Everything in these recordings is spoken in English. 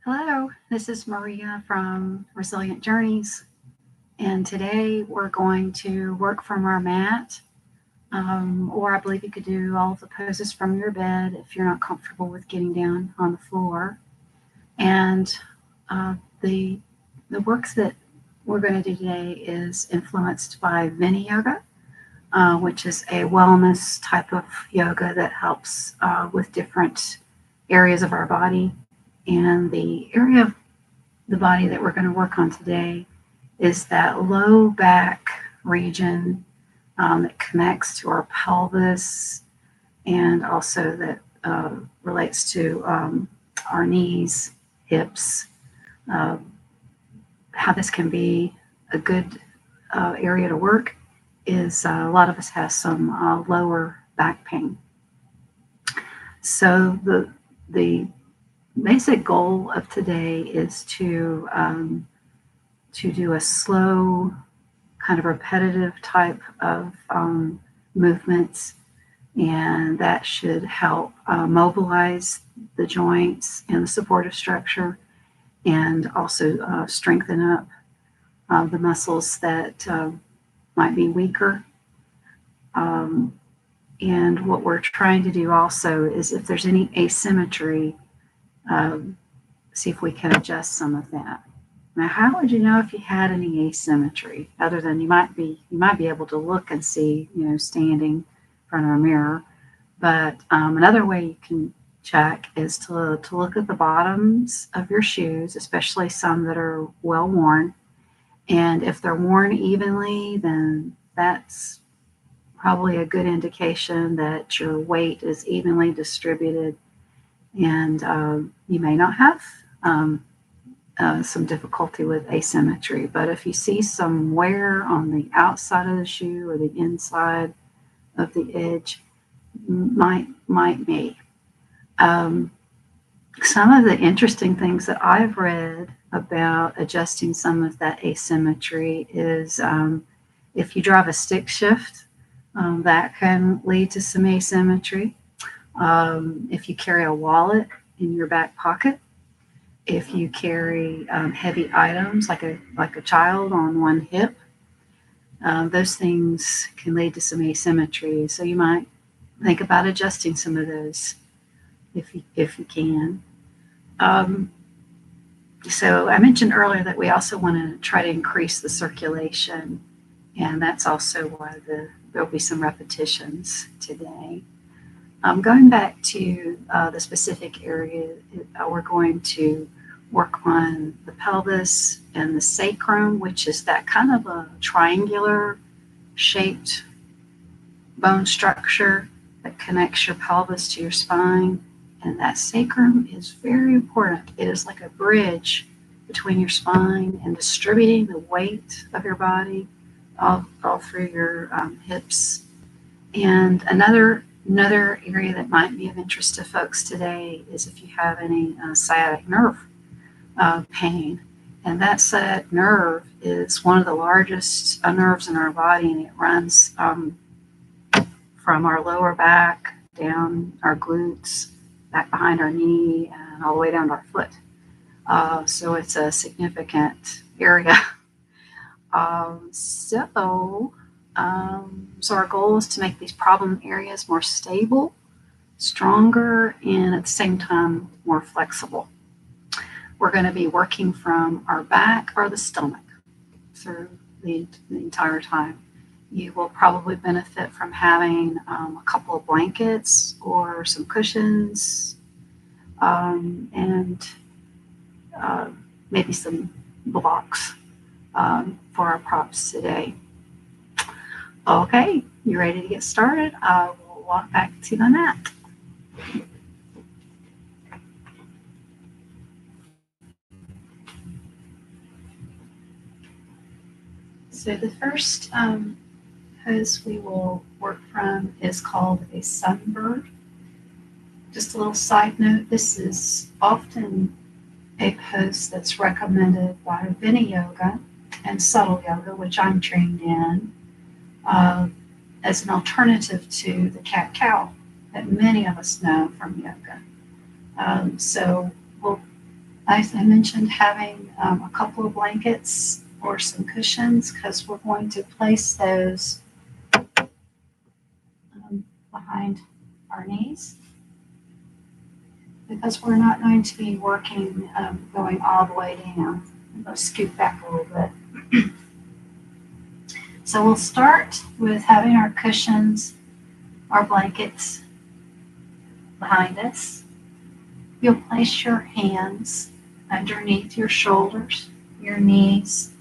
Hello, this is Maria from Resilient Journeys, and today we're going to work from our mat, or I believe you could do all of the poses from your bed if you're not comfortable with getting down on the floor. And uh, the the works that we're going to do today is influenced by Viniyoga, which is a wellness type of yoga that helps with different areas of our body. And the area of the body that we're going to work on today is that low back region that connects to our pelvis and also that relates to our knees, hips. Uh, how this can be a good area to work is a lot of us have some lower back pain. So the basic goal of today is to do a slow, kind of repetitive type of movements, and that should help mobilize the joints and the supportive structure, and also strengthen up the muscles that might be weaker. Um, and what we're trying to do also is if there's any asymmetry, um, see if we can adjust some of that. Now, how would you know if you had any asymmetry other than you might be able to look and see, standing in front of a mirror. But another way you can check is to look at the bottoms of your shoes, especially some that are well worn. And if they're worn evenly, then that's probably a good indication that your weight is evenly distributed, and you may not have some difficulty with asymmetry. But if you see some wear on the outside of the shoe or the inside of the edge, might be. Um, some of the interesting things that I've read about adjusting some of that asymmetry is if you drive a stick shift, that can lead to some asymmetry. If you carry a wallet in your back pocket, if you carry heavy items like a child on one hip, those things can lead to some asymmetry. So you might think about adjusting some of those if you can. Um, so I mentioned earlier that we also want to try to increase the circulation, and that's also why there'll be some repetitions today. Going back to the specific area, we're going to work on the pelvis and the sacrum, which is that kind of a triangular shaped bone structure that connects your pelvis to your spine. And that sacrum is very important. It is like a bridge between your spine and distributing the weight of your body all through your hips. And another area that might be of interest to folks today is if you have any sciatic nerve pain. And that sciatic nerve is one of the largest nerves in our body, and it runs from our lower back down our glutes, back behind our knee, and all the way down to our foot. So it's a significant area. So our goal is to make these problem areas more stable, stronger, and at the same time more flexible. We're going to be working from our back or the stomach through the entire time. You will probably benefit from having a couple of blankets or some cushions, and maybe some blocks for our props today. Okay, you ready to get started? I will walk back to the mat. So the first pose we will work from is called a sunbird. Just a little side note, this is often a pose that's recommended by Viniyoga and subtle yoga, which I'm trained in, as an alternative to the cat-cow that many of us know from yoga. So we'll As I mentioned, having a couple of blankets or some cushions because we're going to place those behind our knees because we're not going to be working going all the way down. I'm going to scoot back a little bit. So we'll start with having our cushions, our blankets behind us. You'll place your hands underneath your shoulders. Your knees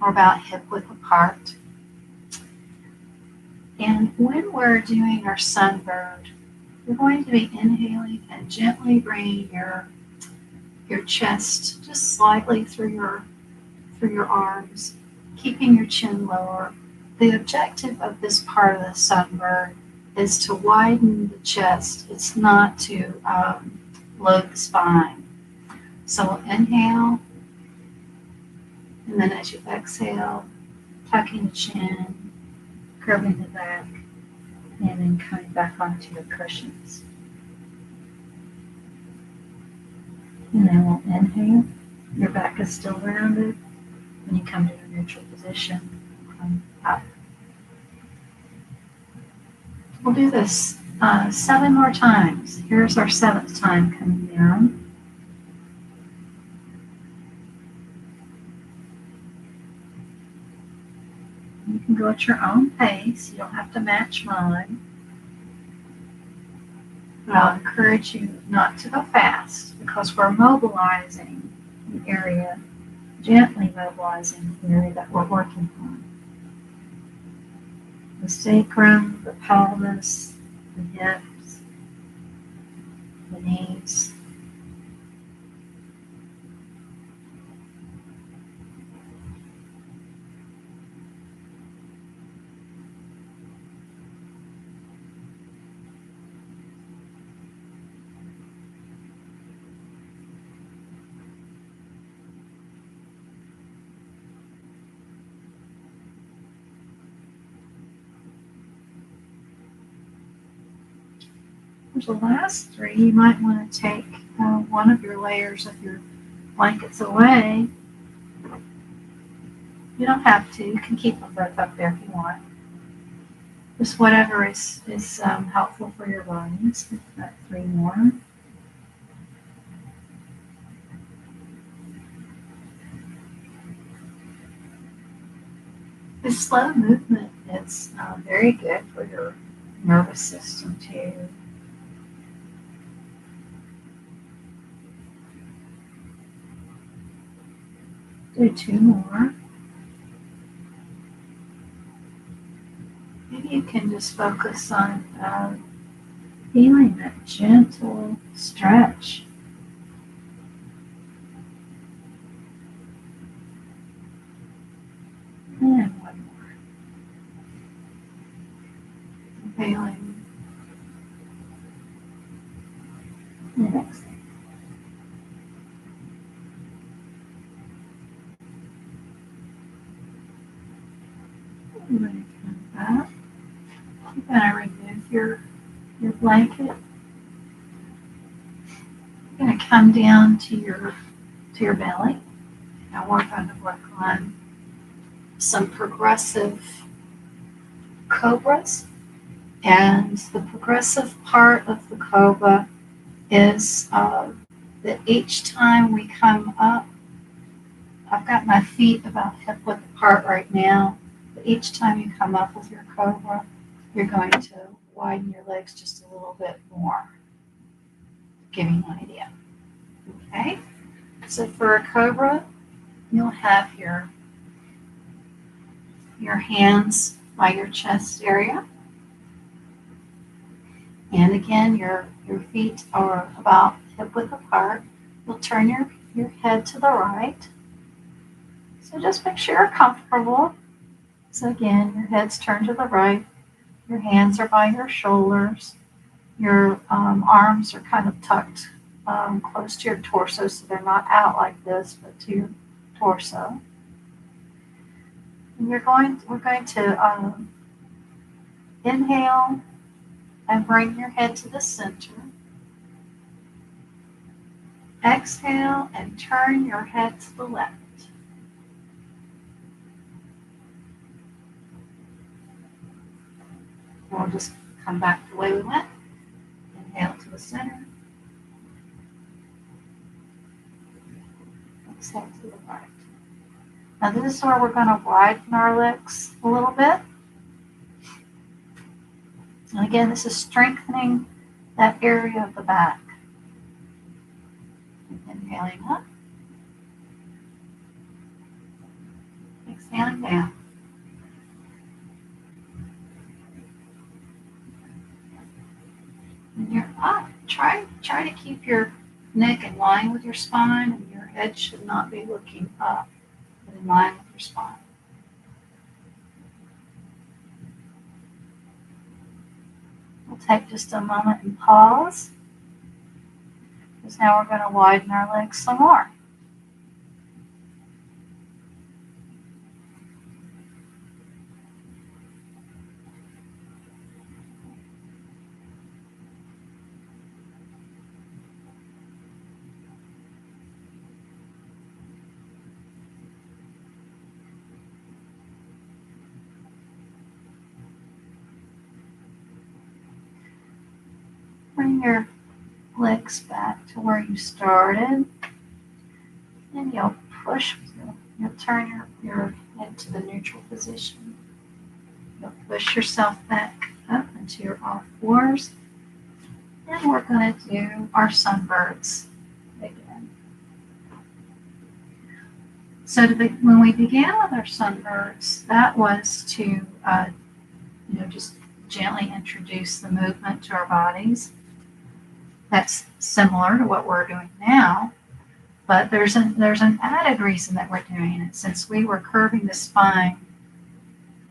are about hip width apart. And when we're doing our sunbird, you're going to be inhaling and gently bringing your chest just slightly through your arms, keeping your chin lower. The objective of this part of the sunbird is to widen the chest. It's not to load the spine. So we'll inhale, and then as you exhale, tucking the chin, curving the back, and then coming back onto your cushions. And then we'll inhale. Your back is still rounded. When you come to a neutral position, come up. We'll do this 7 more times. Here's our 7th time coming down. You can go at your own pace. You don't have to match mine. But I'll encourage you not to go fast because we're mobilizing the area, gently mobilizing the area that we're working on. The sacrum, the pelvis, the hips, the knees. For the last 3, you might want to take one of your layers of your blankets away. You don't have to. You can keep them both up there if you want. Just whatever is helpful for your lungs. Got 3 more. This slow movement is very good for your nervous system too. Do 2 more. Maybe you can just focus on feeling that gentle stretch. And 1 more. Inhaling. And exhaling. You're going to come back. You're going to remove your blanket. You're going to come down to your belly. Now we're going to work on some progressive cobras. And the progressive part of the cobra is that each time we come up, I've got my feet about hip width apart right now, but each time you come up with your cobra, you're going to widen your legs just a little bit more. Give you an idea. Okay? So for a cobra, you'll have your hands by your chest area. And again, your feet are about hip width apart. You'll turn your head to the right. So just make sure you're comfortable. So again, your head's turned to the right. Your hands are by your shoulders. Your arms are kind of tucked close to your torso, so they're not out like this, but to your torso. And we're going to inhale and bring your head to the center. Exhale and turn your head to the left. We'll just come back the way we went. Inhale to the center. Exhale to the right. Now this is where we're going to widen our legs a little bit. And again, this is strengthening that area of the back. Inhaling up. Exhaling down. When you're up, try to keep your neck in line with your spine, and your head should not be looking up, but in line with your spine. We'll take just a moment and pause, because now we're going to widen our legs some more. Bring your legs back to where you started, and you'll push. You'll turn your head to the neutral position. You'll push yourself back up into your all fours, and we're going to do our sunbirds again. So when we began with our sunbirds, that was to just gently introduce the movement to our bodies. That's similar to what we're doing now, but there's an added reason that we're doing it. Since we were curving the spine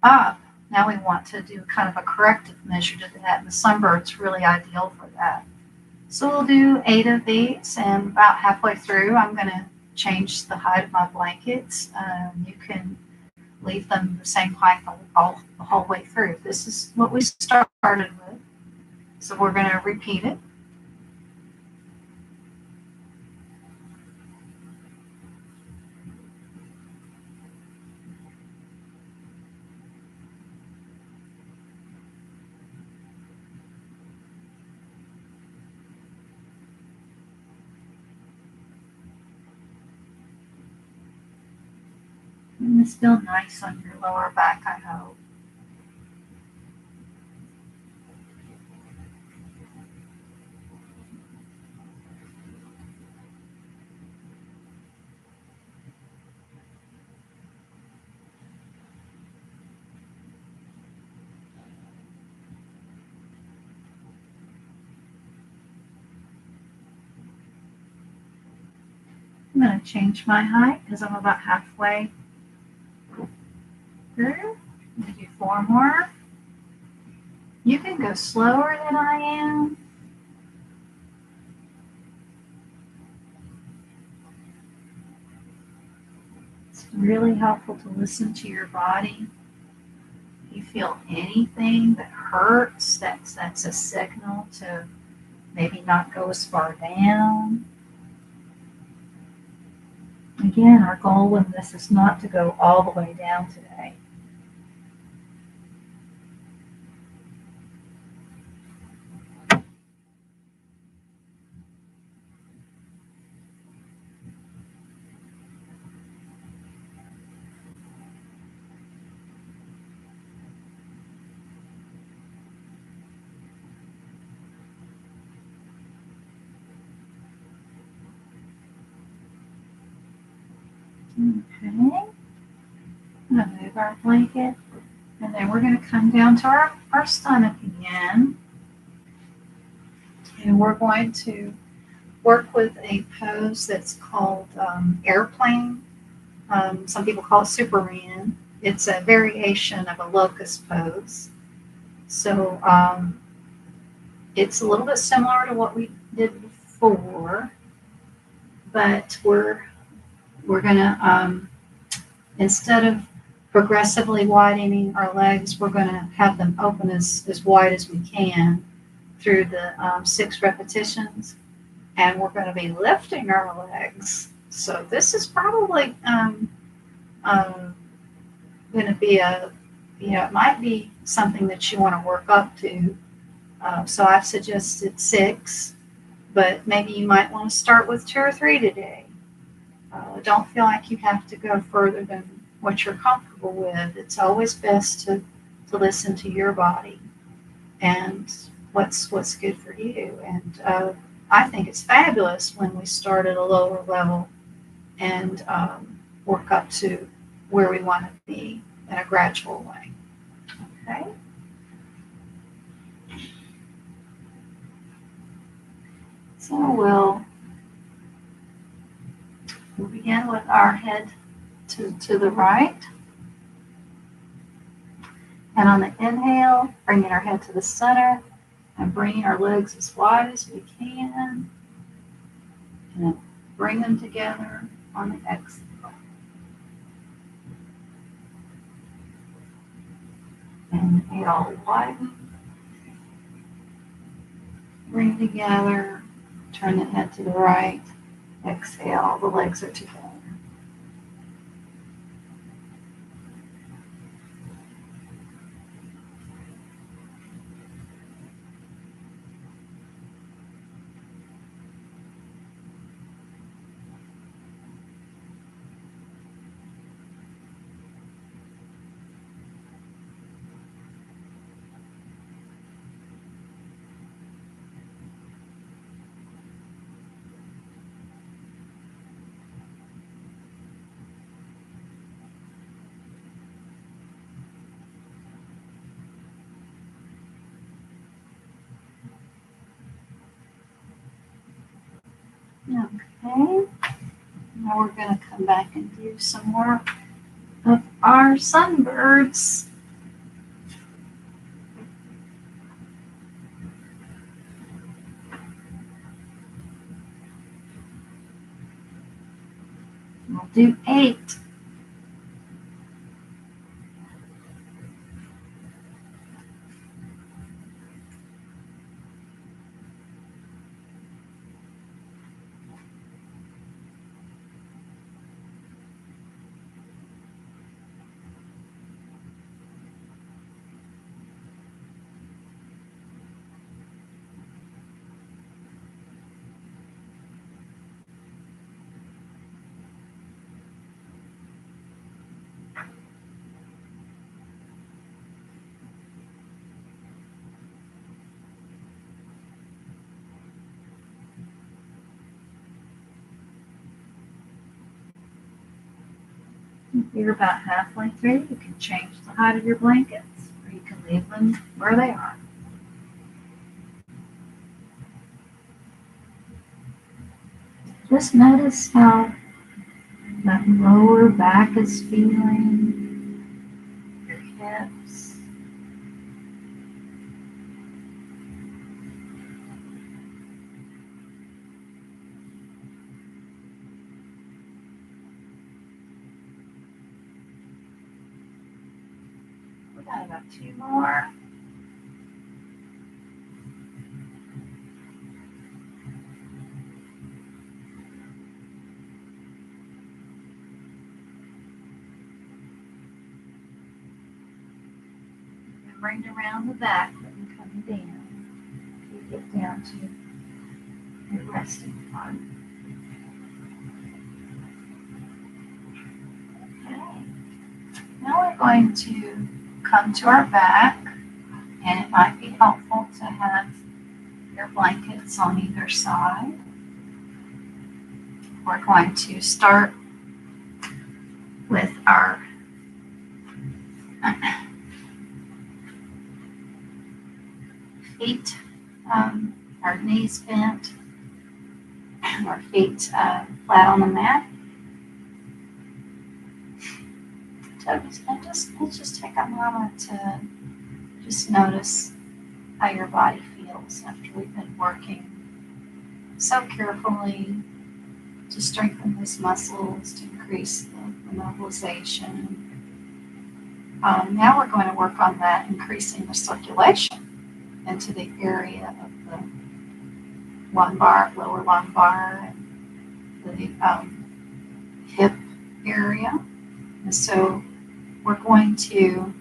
up, now we want to do kind of a corrective measure to that, and the sunbird's really ideal for that. So we'll do 8 of these, and about halfway through, I'm going to change the height of my blankets. You can leave them the same height the whole way through. This is what we started with, so we're going to repeat it. And this feels nice on your lower back, I hope. I'm going to change my height because I'm about halfway through. I'm going to do 4 more. You can go slower than I am. It's really helpful to listen to your body. If you feel anything that hurts, that's a signal to maybe not go as far down. Again, our goal with this is not to go all the way down today. Okay, I'm going to move our blanket, and then we're going to come down to our stomach again, and we're going to work with a pose that's called airplane. Some people call it Superman. It's a variation of a locust pose. So it's a little bit similar to what we did before, but we're going to, instead of progressively widening our legs, we're going to have them open as wide as we can through the 6 repetitions. and we're going to be lifting our legs. So this is probably going to be it might be something that you want to work up to. So I've suggested 6, but maybe you might want to start with 2 or 3 today. Don't feel like you have to go further than what you're comfortable with. It's always best to listen to your body and what's good for you. And I think it's fabulous when we start at a lower level and work up to where we want to be in a gradual way. Okay. So we'll begin with our head to the right. And on the inhale, bringing our head to the center and bringing our legs as wide as we can. And then bring them together on the exhale. Inhale, widen. Bring together. Turn the head to the right. Exhale, the legs are together. Okay, now we're going to come back and do some more of our sunbirds. We'll do 8. If you're about halfway through, you can change the height of your blankets, or you can leave them where they are. Just notice how that lower back is feeling, your hips. We got about 2 more. And bring it around the back and come down. You get down to your resting part. Okay. Now we're going to come to our back, and it might be helpful to have your blankets on either side. We're going to start with our feet, our knees bent, our feet flat on the mat. Let's just take a moment to just notice how your body feels after we've been working so carefully to strengthen those muscles, to increase the mobilization. Now we're going to work on that, increasing the circulation into the area lumbar, lower lumbar, and the hip area. And so we're going to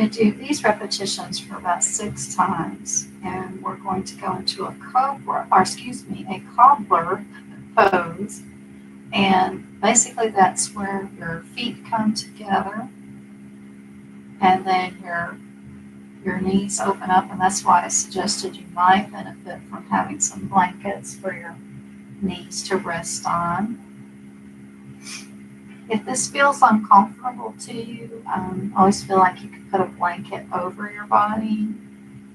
do these repetitions for about 6 times, and we're going to go into a cobbler pose. And basically that's where your feet come together and then your knees open up, and that's why I suggested you might benefit from having some blankets for your knees to rest on. If this feels uncomfortable to you, always feel like you could put a blanket over your body.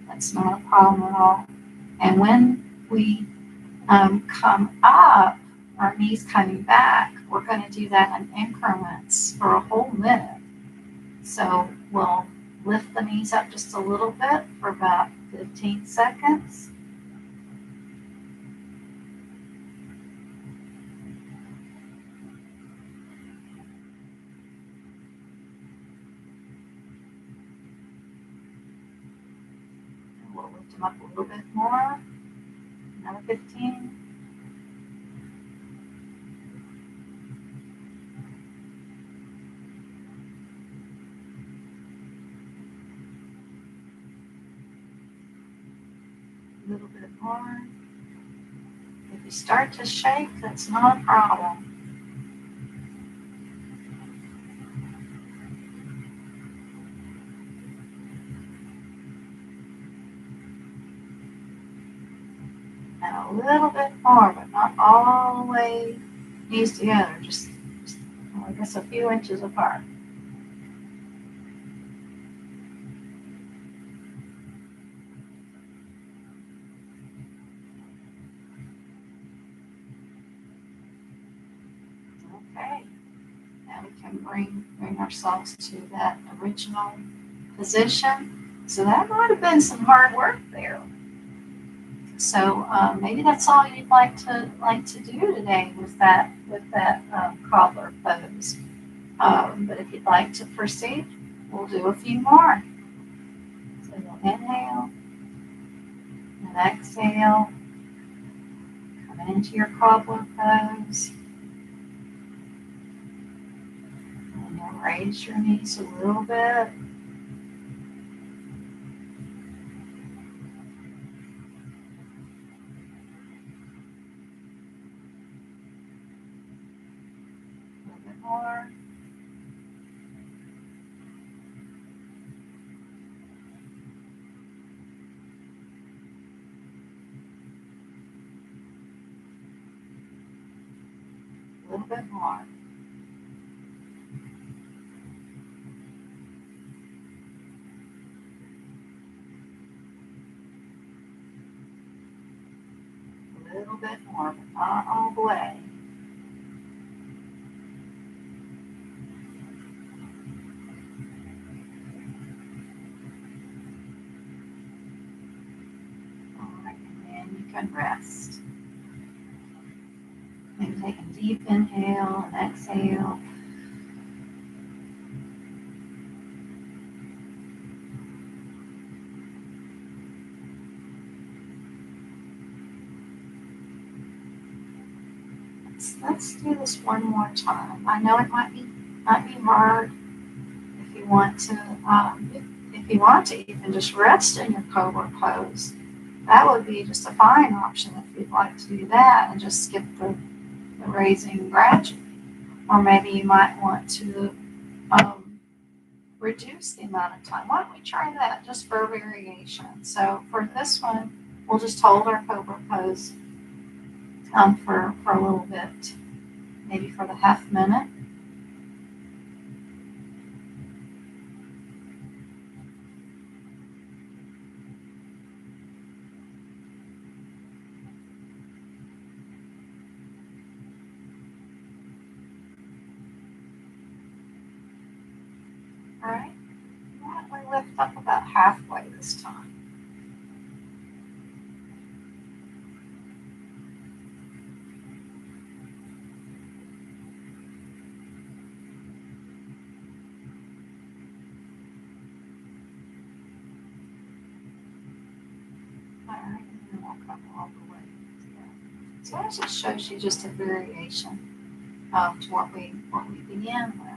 That's not a problem at all. And when we come up, our knees coming back, we're going to do that in increments for a whole minute. So we'll lift the knees up just a little bit for about 15 seconds. And we'll lift them up a little bit more. Another 15. A little bit more. If you start to shake, that's not a problem. And a little bit more, but not all the way knees together, just I guess a few inches apart. Okay, now we can bring ourselves to that original position. So that might have been some hard work there. So maybe that's all you'd like to do today with that cobbler pose. But if you'd like to proceed, we'll do a few more. So you'll inhale and exhale, coming into your cobbler pose. And you'll raise your knees a little bit. A little bit more. A little bit more. A little bit more, but not all the way. All right, and then you can rest. Maybe take a deep inhale and exhale. Let's do this one more time. I know it might be hard. If you want to, you can just rest in your cobra pose. That would be just a fine option if you'd like to do that and just skip the raising gradually. Or maybe you might want to reduce the amount of time. Why don't we try that just for a variation? So for this one, we'll just hold our cobra pose for a little bit, maybe for the half minute. All right, why don't we lift up about halfway this time? So that just shows you just a variation to what we began with.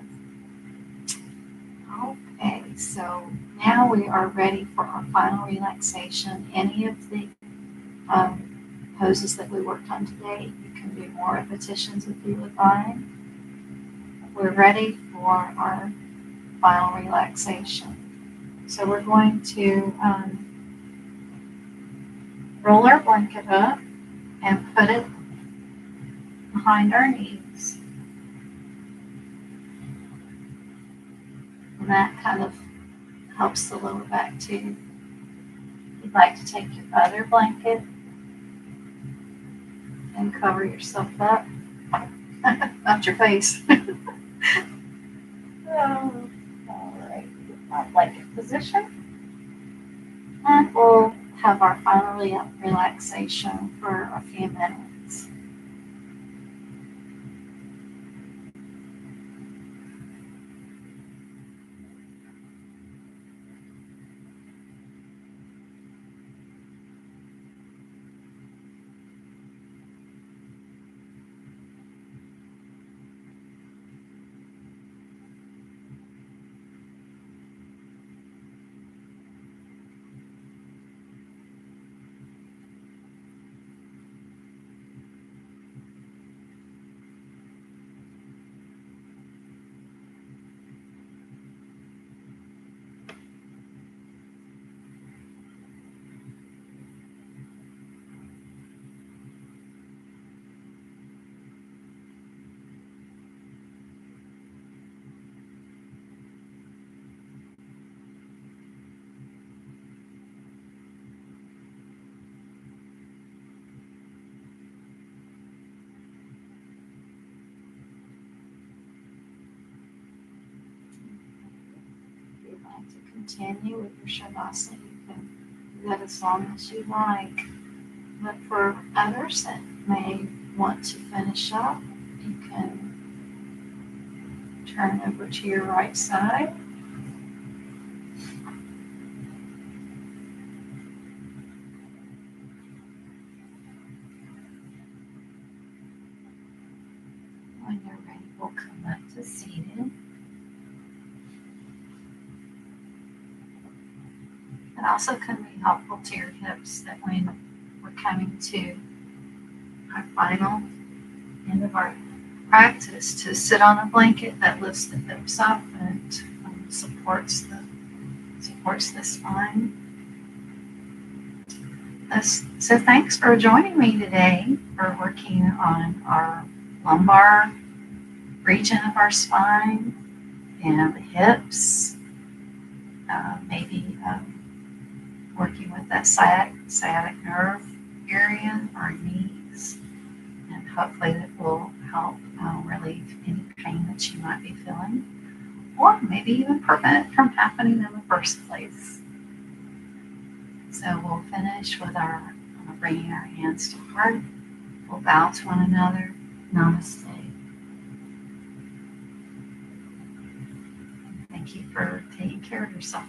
Okay, so now we are ready for our final relaxation. Any of the poses that we worked on today, you can do more repetitions if you would like. We're ready for our final relaxation. So we're going to roll our blanket up and put it behind our knees. And that kind of helps the lower back too. You'd like to take your other blanket and cover yourself up. Not your face. All right, our blanket position. And we'll have our final relaxation for a few minutes. If you'd like to continue with your shavasana, you can do that as long as you like. But for others that may want to finish up, you can turn over to your right side. When you're ready, we'll come up to seated. It also can be helpful to your hips that when we're coming to our final end of our practice, to sit on a blanket that lifts the hips up and supports the spine. So thanks for joining me today for working on our lumbar region of our spine and the hips, maybe working with that sciatic nerve area, our knees, and hopefully that will help relieve any pain that you might be feeling, or maybe even prevent it from happening in the first place. So we'll finish with our bringing our hands to heart. We'll bow to one another. Namaste. Thank you for taking care of yourself.